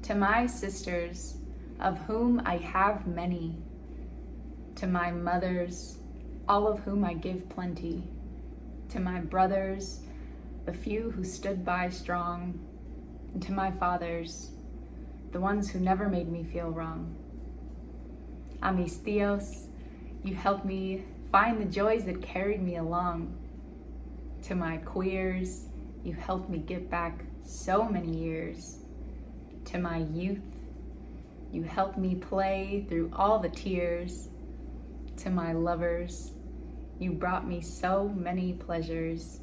To my sisters, of whom I have many, to my mothers, all of whom I give plenty, to my brothers, the few who stood by strong, and to my fathers, the ones who never made me feel wrong. A mis tios, you helped me find the joys that carried me along. To my queers, you helped me get back so many years. To my youth, you helped me play through all the tears. To my lovers, you brought me so many pleasures.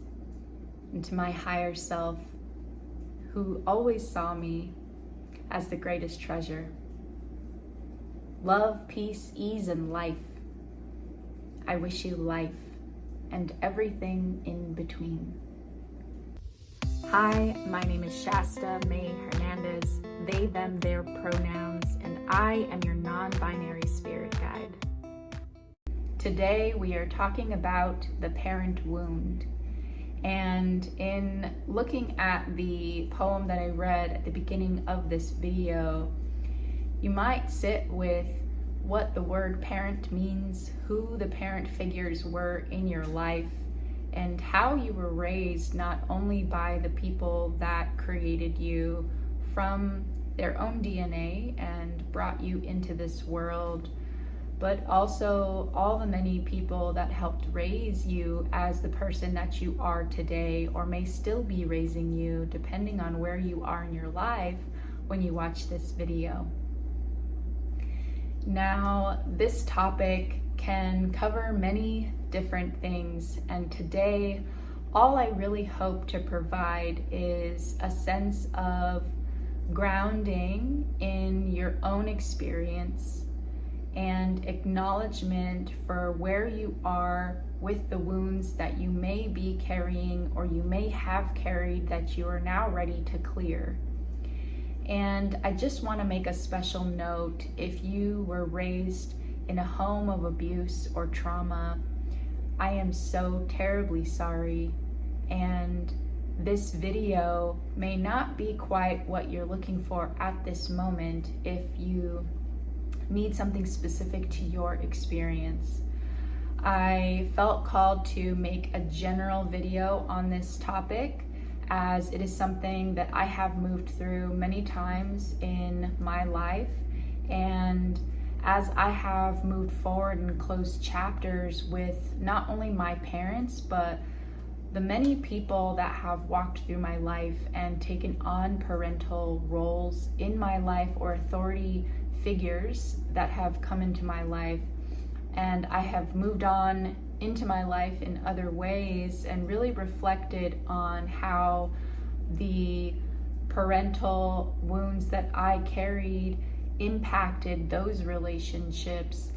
And to my higher self, who always saw me as the greatest treasure. Love, peace, ease, and life. I wish you life and everything in between. Hi, my name is Shasta May Hernandez, they, them, their pronouns, and I am your non-binary spirit guide. Today we are talking about the parent wound. And in looking at the poem that I read at the beginning of this video, you might sit with what the word parent means, who the parent figures were in your life, and how you were raised not only by the people that created you from their own DNA and brought you into this world, but also all the many people that helped raise you as the person that you are today, or may still be raising you depending on where you are in your life when you watch this video. Now, this topic can cover many different things, and today all I really hope to provide is a sense of grounding in your own experience and acknowledgement for where you are with the wounds that you may be carrying or you may have carried that you are now ready to clear. And I just want to make a special note, if you were raised in a home of abuse or trauma, I am so terribly sorry, and this video may not be quite what you're looking for at this moment if you need something specific to your experience. I felt called to make a general video on this topic, as it is something that I have moved through many times in my life, and as I have moved forward and closed chapters with not only my parents, but the many people that have walked through my life and taken on parental roles in my life, or authority figures that have come into my life, and I have moved on into my life in other ways and really reflected on how the parental wounds that I carried impacted those relationships.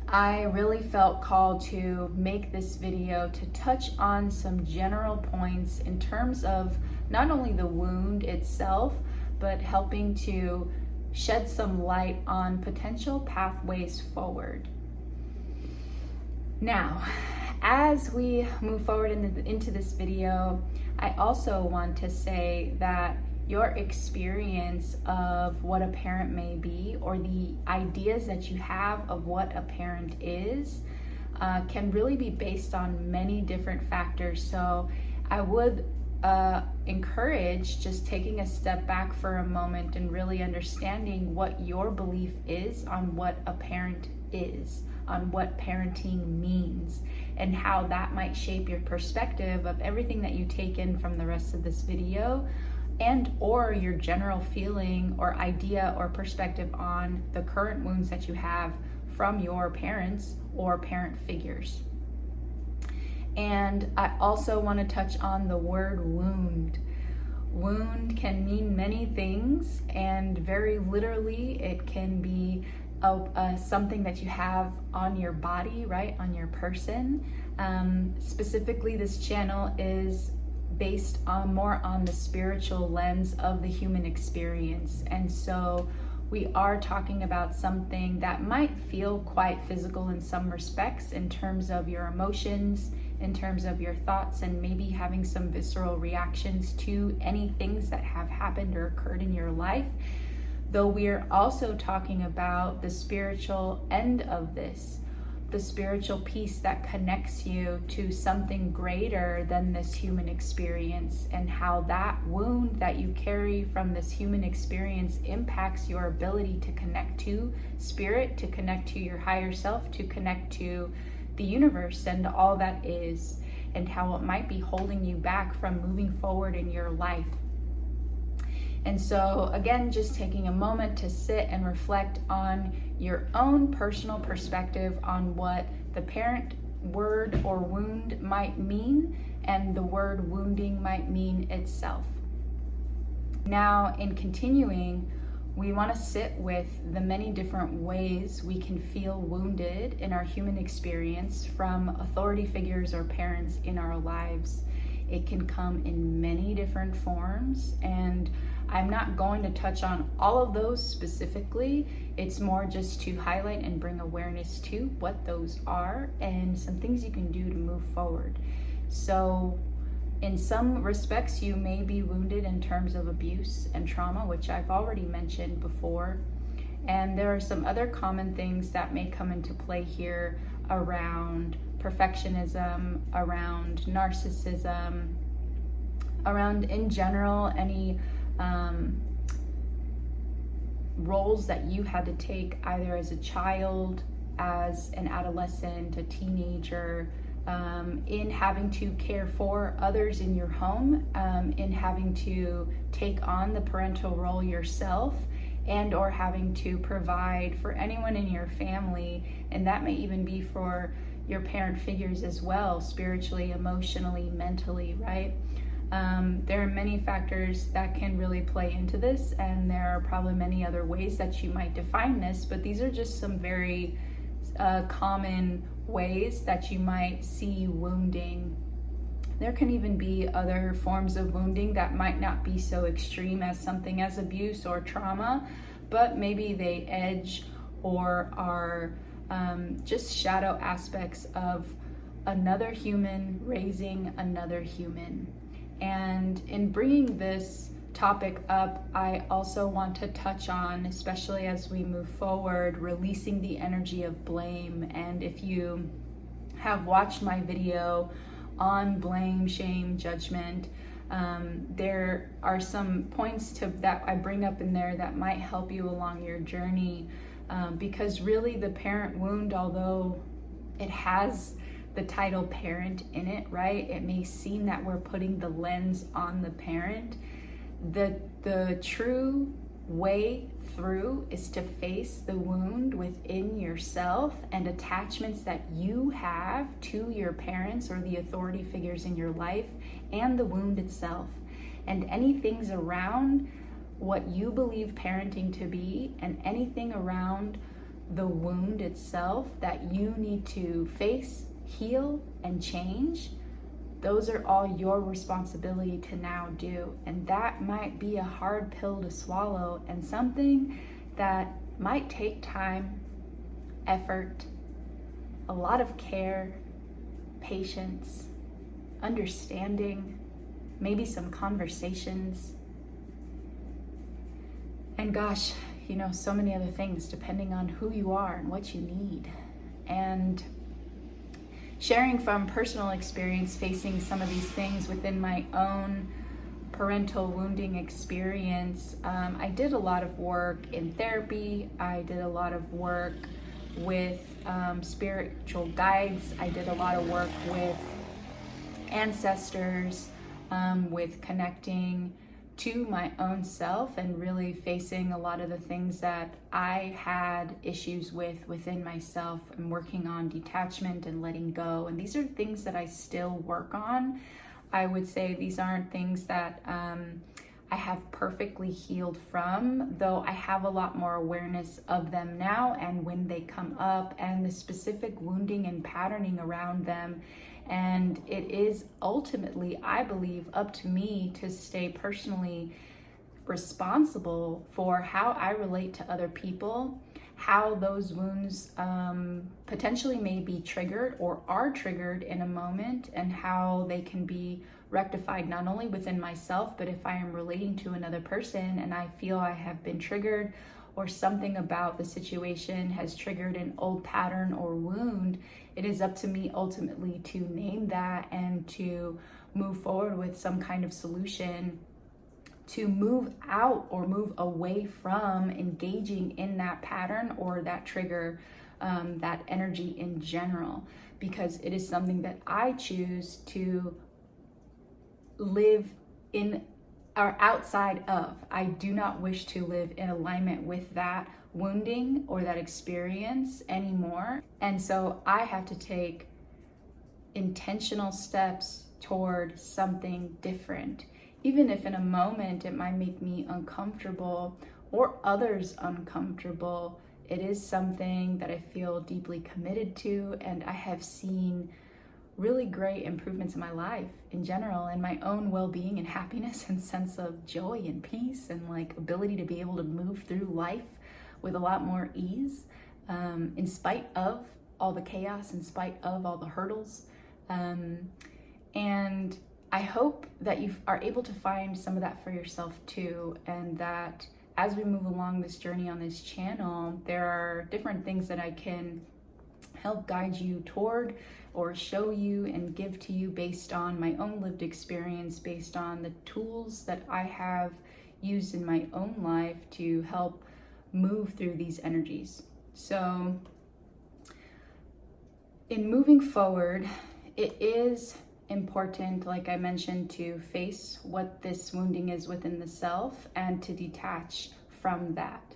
I really felt called to make this video to touch on some general points in terms of not only the wound itself, but helping to shed some light on potential pathways forward. Now, as we move forward into this video, I also want to say that your experience of what a parent may be, or the ideas that you have of what a parent is, can really be based on many different factors. So I would encourage just taking a step back for a moment and really understanding what your belief is on what a parent is, on what parenting means, and how that might shape your perspective of everything that you take in from the rest of this video, and or your general feeling or idea or perspective on the current wounds that you have from your parents or parent figures. And I also want to touch on the word wound. Wound can mean many things, and very literally it can be something that you have on your body, right, on your person. Specifically, this channel is based on more on the spiritual lens of the human experience. And so we are talking about something that might feel quite physical in some respects, in terms of your emotions, in terms of your thoughts, and maybe having some visceral reactions to any things that have happened or occurred in your life. Though we're also talking about the spiritual end of this, the spiritual piece that connects you to something greater than this human experience, and how that wound that you carry from this human experience impacts your ability to connect to spirit, to connect to your higher self, to connect to the universe and all that is, and how it might be holding you back from moving forward in your life. And so again, just taking a moment to sit and reflect on your own personal perspective on what the parent word or wound might mean, and the word wounding might mean itself. Now, in continuing, we want to sit with the many different ways we can feel wounded in our human experience from authority figures or parents in our lives. It can come in many different forms, and I'm not going to touch on all of those specifically. It's more just to highlight and bring awareness to what those are and some things you can do to move forward. So in some respects, you may be wounded in terms of abuse and trauma, which I've already mentioned before. And there are some other common things that may come into play here around perfectionism, around narcissism, around, in general, any roles that you had to take either as a child, as an adolescent, a teenager, in having to care for others in your home, in having to take on the parental role yourself, and or having to provide for anyone in your family. And that may even be for your parent figures as well, spiritually, emotionally, mentally, right? There are many factors that can really play into this, and there are probably many other ways that you might define this, but these are just some very common ways that you might see wounding. There can even be other forms of wounding that might not be so extreme as something as abuse or trauma, but maybe they edge or are just shadow aspects of another human raising another human. And in bringing this topic up, I also want to touch on, especially as we move forward, releasing the energy of blame. And if you have watched my video on blame, shame, judgment, there are some points that I bring up in there that might help you along your journey, because really the parent wound, although it has the title parent in it, right? It may seem that we're putting the lens on the parent. The true way through is to face the wound within yourself and attachments that you have to your parents or the authority figures in your life, and the wound itself, and any things around what you believe parenting to be, and anything around the wound itself that you need to face, heal, and change. Those are all your responsibility to now do. And that might be a hard pill to swallow, and something that might take time, effort, a lot of care, patience, understanding, maybe some conversations, and gosh, so many other things depending on who you are and what you need. And sharing from personal experience, facing some of these things within my own parental wounding experience, I did a lot of work in therapy. I did a lot of work with spiritual guides. I did a lot of work with ancestors, with connecting to my own self and really facing a lot of the things that I had issues with within myself, and working on detachment and letting go. And these are things that I still work on. I would say these aren't things that I have perfectly healed from, though I have a lot more awareness of them now and when they come up, and the specific wounding and patterning around them. And it is ultimately, I believe, up to me to stay personally responsible for how I relate to other people, how those wounds potentially may be triggered or are triggered in a moment, and how they can be rectified not only within myself, but if I am relating to another person and I feel I have been triggered, or something about the situation has triggered an old pattern or wound, it is up to me ultimately to name that and to move forward with some kind of solution to move out or move away from engaging in that pattern or that trigger, that energy in general, because it is something that I choose to live in or outside of. I do not wish to live in alignment with that wounding or that experience anymore. And so I have to take intentional steps toward something different. Even if in a moment it might make me uncomfortable or others uncomfortable, it is something that I feel deeply committed to, and I have seen really great improvements in my life in general, and my own well-being and happiness and sense of joy and peace and like ability to be able to move through life with a lot more ease, in spite of all the chaos, in spite of all the hurdles. And I hope that you are able to find some of that for yourself too, and that as we move along this journey on this channel, there are different things that I can help guide you toward or show you and give to you based on my own lived experience, based on the tools that I have used in my own life to help move through these energies. So in moving forward, it is important, like I mentioned, to face what this wounding is within the self and to detach from that.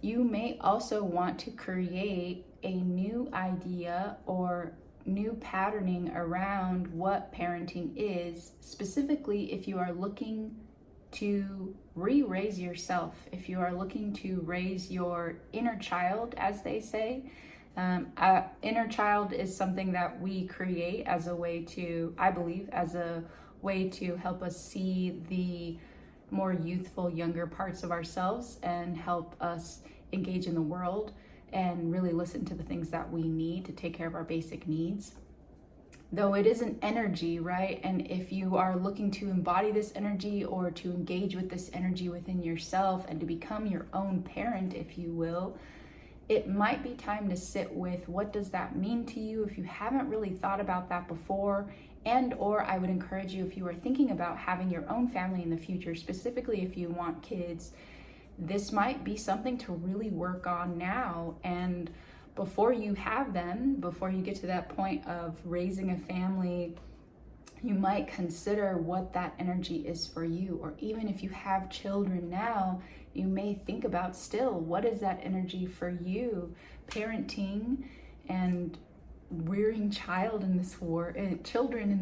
You may also want to create a new idea or new patterning around what parenting is, specifically if you are looking to re-raise yourself, if you are looking to raise your inner child, as they say. Inner child is something that we create as a way to, I believe, as a way to help us see the more youthful, younger parts of ourselves and help us engage in the world and really listen to the things that we need to take care of our basic needs. Though it is an energy, right? And if you are looking to embody this energy or to engage with this energy within yourself and to become your own parent, if you will, it might be time to sit with what does that mean to you if you haven't really thought about that before. And or I would encourage you, if you are thinking about having your own family in the future, specifically if you want kids, this might be something to really work on now. And before you have them, before you get to that point of raising a family, you might consider what that energy is for you. Or even if you have children now, you may think about still, what is that energy for you? Parenting and rearing children in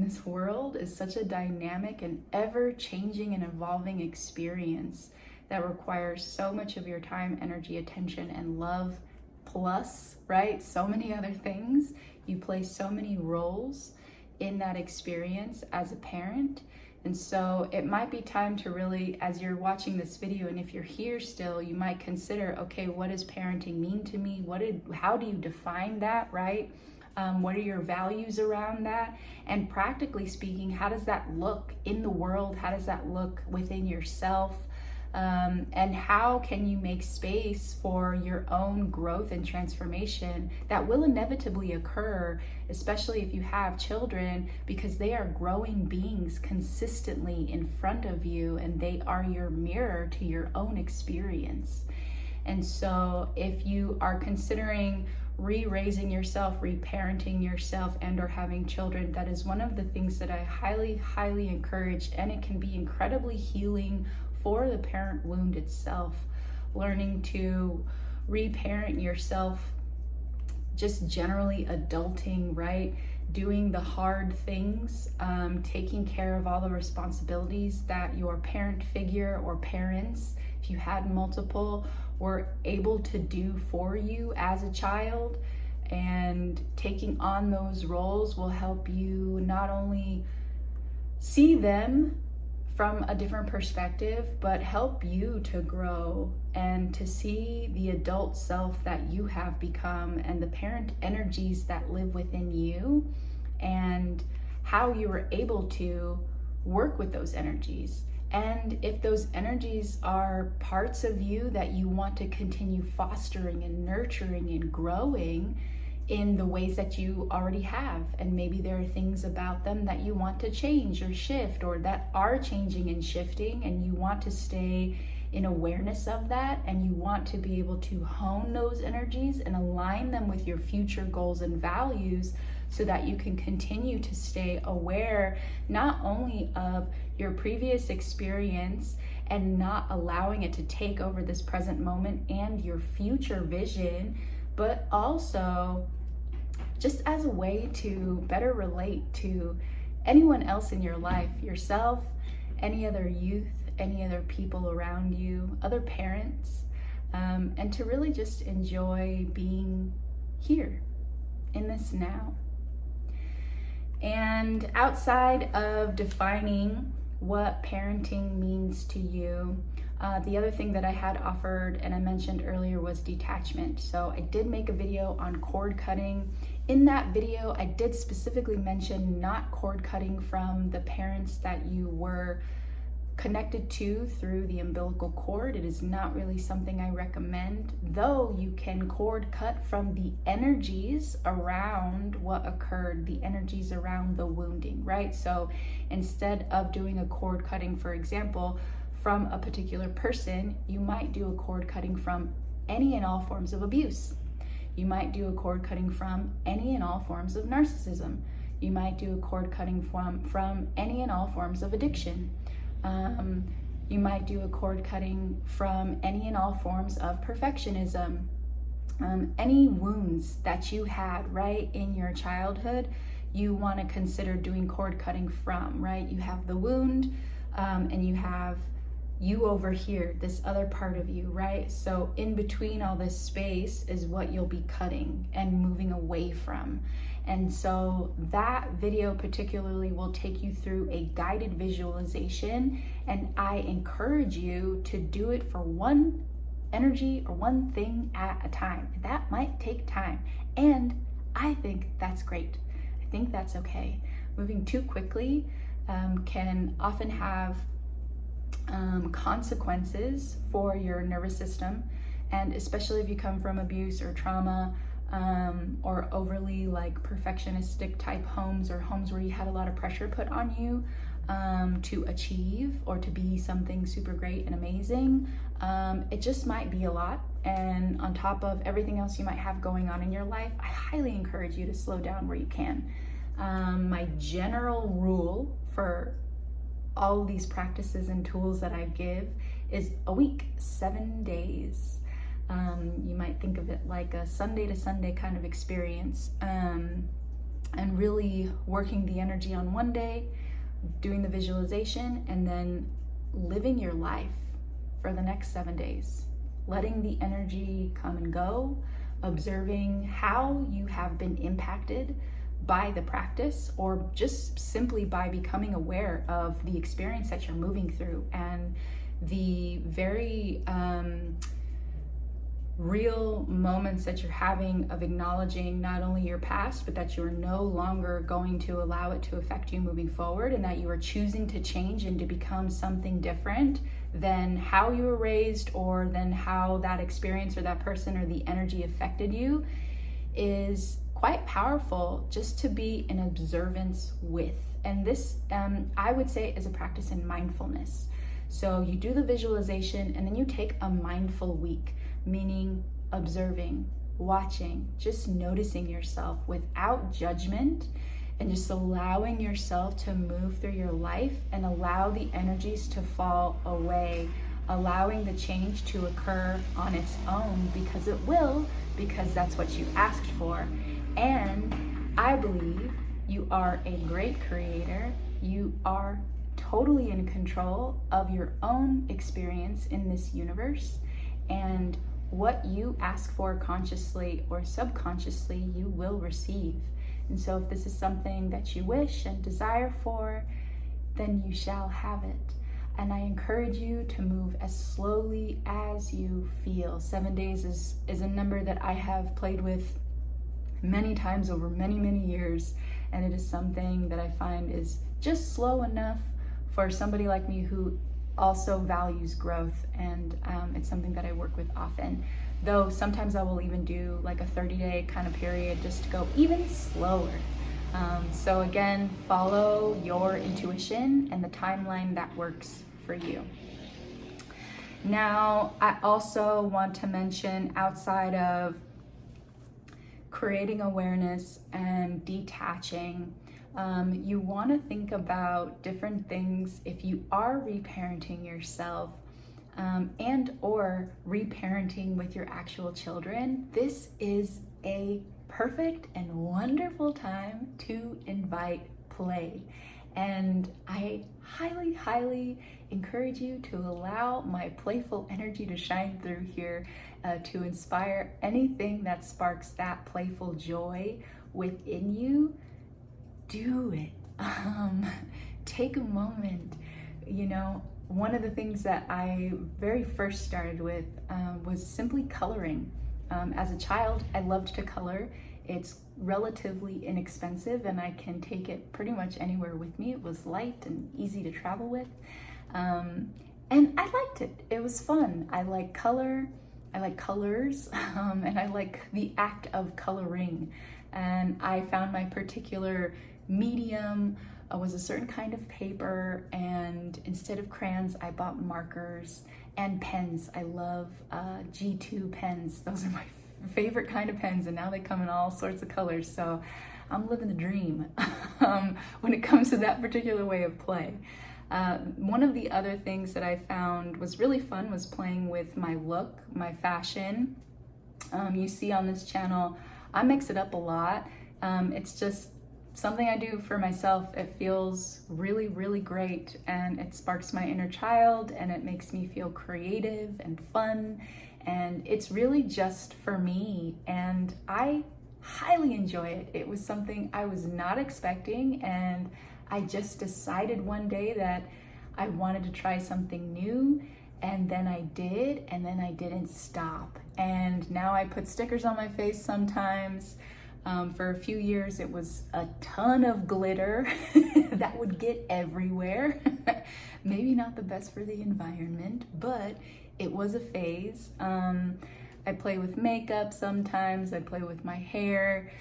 this world is such a dynamic and ever-changing and evolving experience that requires so much of your time, energy, attention, and love, plus, right, so many other things. You play so many roles in that experience as a parent. And so it might be time to really, as you're watching this video, and if you're here still, you might consider, okay, what does parenting mean to me? How do you define that, right? What are your values around that? And practically speaking, how does that look in the world? How does that look within yourself? And how can you make space for your own growth and transformation that will inevitably occur, especially if you have children, because they are growing beings consistently in front of you and they are your mirror to your own experience. And so if you are considering re-raising yourself, reparenting yourself, and or having children, that is one of the things that I highly, highly encourage, and it can be incredibly healing for the parent wound itself. Learning to reparent yourself, just generally adulting, right? Doing the hard things, taking care of all the responsibilities that your parent figure or parents, if you had multiple, were able to do for you as a child. And taking on those roles will help you not only see them from a different perspective, but help you to grow and to see the adult self that you have become and the parent energies that live within you, and how you were able to work with those energies. And if those energies are parts of you that you want to continue fostering and nurturing and growing in the ways that you already have, and maybe there are things about them that you want to change or shift, or that are changing and shifting, and you want to stay in awareness of that, and you want to be able to hone those energies and align them with your future goals and values, so that you can continue to stay aware not only of your previous experience and not allowing it to take over this present moment and your future vision, but also just as a way to better relate to anyone else in your life, yourself, any other youth, any other people around you, other parents, and to really just enjoy being here in this now. And outside of defining what parenting means to you, the other thing that I had offered and I mentioned earlier was detachment. So I did make a video on cord cutting. In that video, I did specifically mention not cord cutting from the parents that you were connected to through the umbilical cord. It is not really something I recommend, though you can cord cut from the energies around what occurred, the energies around the wounding, right? So instead of doing a cord cutting, for example, from a particular person, you might do a cord cutting from any and all forms of abuse. You might do a cord cutting from any and all forms of narcissism. You might do a cord cutting from any and all forms of addiction. You might do a cord cutting from any and all forms of perfectionism. Any wounds that you had, right, in your childhood, you want to consider doing cord cutting from, right? You have the wound, and you have you over here, this other part of you, right? So in between all this space is what you'll be cutting and moving away from. And so that video particularly will take you through a guided visualization, and I encourage you to do it for one energy or one thing at a time. That might take time, and I think that's great. I think that's okay. Moving too quickly can often have consequences for your nervous system, and especially if you come from abuse or trauma, or overly like perfectionistic type homes, or homes where you had a lot of pressure put on you to achieve or to be something super great and amazing. It just might be a lot, and on top of everything else you might have going on in your life, I highly encourage you to slow down where you can. My general rule for all of these practices and tools that I give is a week, 7 days. You might think of it like a Sunday to Sunday kind of experience, and really working the energy on one day, doing the visualization, and then living your life for the next 7 days, letting the energy come and go, observing how you have been impacted by the practice, or just simply by becoming aware of the experience that you're moving through, and the very real moments that you're having of acknowledging not only your past, but that you're no longer going to allow it to affect you moving forward, and that you are choosing to change and to become something different than how you were raised, or than how that experience or that person or the energy affected you, is quite powerful just to be in observance with. And this, I would say, is a practice in mindfulness. So you do the visualization, and then you take a mindful week, meaning observing, watching, just noticing yourself without judgment, and just allowing yourself to move through your life and allow the energies to fall away, allowing the change to occur on its own, because it will, because that's what you asked for. And I believe you are a great creator. You are totally in control of your own experience in this universe, and what you ask for consciously or subconsciously, you will receive. And so if this is something that you wish and desire for, then you shall have it. And I encourage you to move as slowly as you feel. 7 days is a number that I have played with many times over many, many years. And it is something that I find is just slow enough for somebody like me who also values growth. And it's something that I work with often. Though sometimes I will even do like a 30-day kind of period just to go even slower. So again, follow your intuition and the timeline that works for you. Now, I also want to mention, outside of creating awareness and detaching, you want to think about different things if you are reparenting yourself and or reparenting with your actual children. This is a perfect and wonderful time to invite play. And I highly, highly encourage you to allow my playful energy to shine through here to inspire anything that sparks that playful joy within you. Do it. Take a moment. You know, one of the things that I very first started with was simply coloring. As a child, I loved to color. It's relatively inexpensive and I can take it pretty much anywhere with me. It was light and easy to travel with. And I liked it. It was fun. I like color. I like colors. And I like the act of coloring. And I found my particular medium was a certain kind of paper, and instead of crayons, I bought markers and pens. I love G2 pens. Those are my favorite kind of pens, and now they come in all sorts of colors, so I'm living the dream when it comes to that particular way of play. One of the other things that I found was really fun was playing with my look, my fashion. You see on this channel, I mix it up a lot. It's just something I do for myself. It feels really, really great, and it sparks my inner child, and it makes me feel creative and fun, and it's really just for me, and I highly enjoy it. It was something I was not expecting, and I just decided one day that I wanted to try something new, and then I did, and then I didn't stop. And now I put stickers on my face sometimes. For a few years, it was a ton of glitter that would get everywhere. Maybe not the best for the environment, but it was a phase. I play with makeup sometimes. I play with my hair.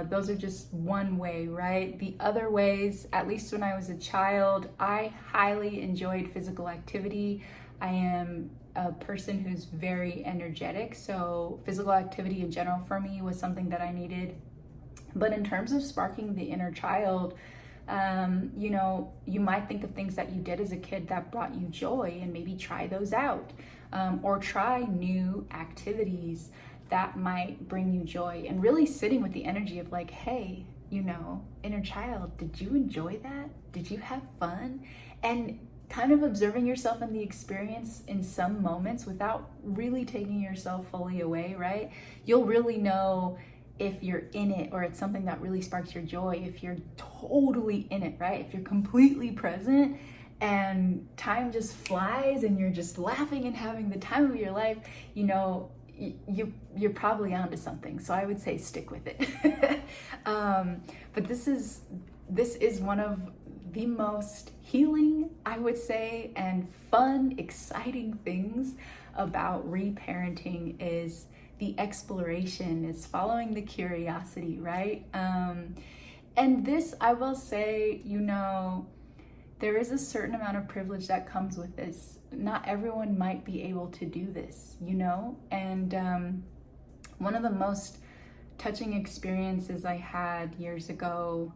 Those are just one way, right? The other ways, at least when I was a child, I highly enjoyed physical activity. I am a person who's very energetic, so physical activity in general for me was something that I needed. But in terms of sparking the inner child, you know, you might think of things that you did as a kid that brought you joy, and maybe try those out, or try new activities that might bring you joy, and really sitting with the energy of like, hey, you know, inner child, did you enjoy that? Did you have fun? And kind of observing yourself in the experience in some moments without really taking yourself fully away, right? You'll really know if you're in it, or it's something that really sparks your joy, if you're totally in it, right? If you're completely present and time just flies and you're just laughing and having the time of your life, you know, you're probably onto something. So I would say stick with it. But this is one of the most healing, I would say, and fun, exciting things about reparenting is the exploration, is following the curiosity, right? And this, I will say, you know, there is a certain amount of privilege that comes with this. Not everyone might be able to do this, you know? And one of the most touching experiences I had years ago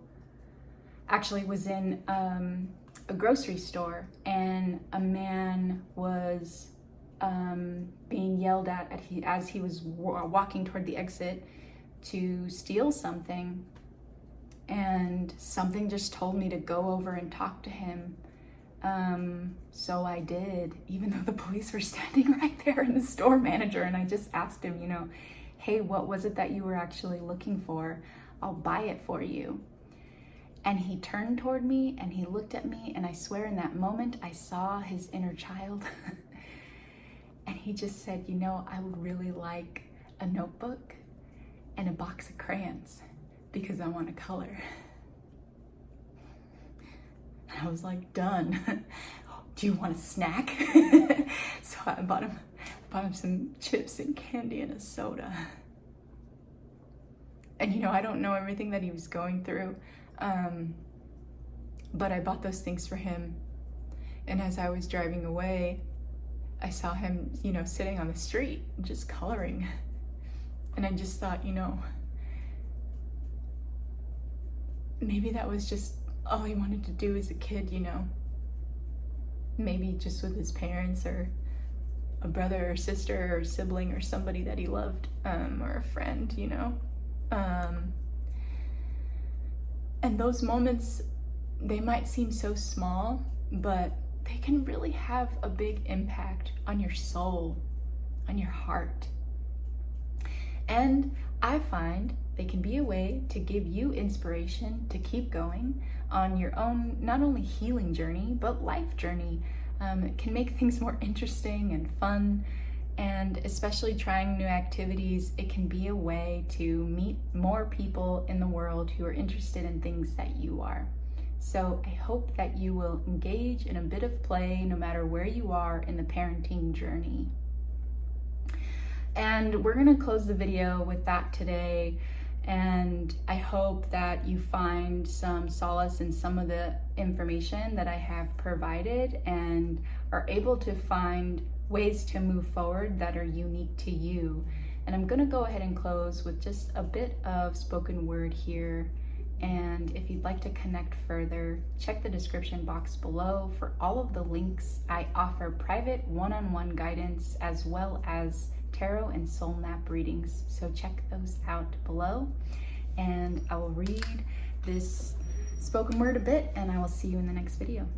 actually was in a grocery store, and a man was being yelled at as he was walking toward the exit to steal something, and something just told me to go over and talk to him. So I did, even though the police were standing right there, and the store manager, and I just asked him, you know, hey, what was it that you were actually looking for? I'll buy it for you. And he turned toward me and he looked at me, and I swear in that moment I saw his inner child. And he just said, you know, I would really like a notebook and a box of crayons because I want to color. And I was like, done. Do you want a snack? So I bought him some chips and candy and a soda. And you know, I don't know everything that he was going through, but I bought those things for him. And as I was driving away, I saw him, you know, sitting on the street, just coloring. And I just thought, you know, maybe that was just all he wanted to do as a kid, you know. Maybe just with his parents or a brother or sister or sibling or somebody that he loved, or a friend, you know. And those moments, they might seem so small, but they can really have a big impact on your soul, on your heart. And I find they can be a way to give you inspiration to keep going on your own, not only healing journey, but life journey. It can make things more interesting and fun, and especially trying new activities, it can be a way to meet more people in the world who are interested in things that you are. So I hope that you will engage in a bit of play no matter where you are in the parenting journey. And we're gonna close the video with that today. And I hope that you find some solace in some of the information that I have provided and are able to find ways to move forward that are unique to you. And I'm gonna go ahead and close with just a bit of spoken word here. And if you'd like to connect further, check the description box below for all of the links. I offer private one-on-one guidance as well as tarot and soul map readings. So check those out below. And I will read this spoken word a bit, and I will see you in the next video.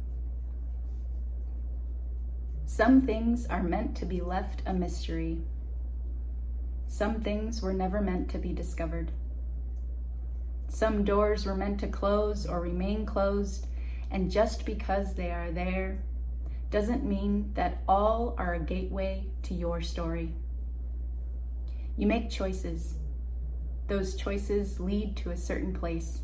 Some things are meant to be left a mystery. Some things were never meant to be discovered. Some doors were meant to close or remain closed, and just because they are there doesn't mean that all are a gateway to your story. You make choices. Those choices lead to a certain place.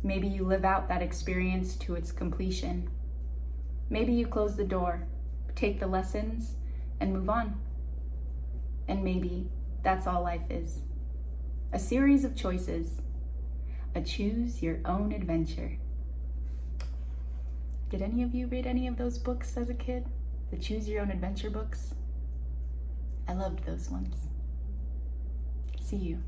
Maybe you live out that experience to its completion. Maybe you close the door, take the lessons, and move on. And maybe that's all life is. A series of choices. A choose your own adventure. Did any of you read any of those books as a kid? The choose your own adventure books? I loved those ones. See you.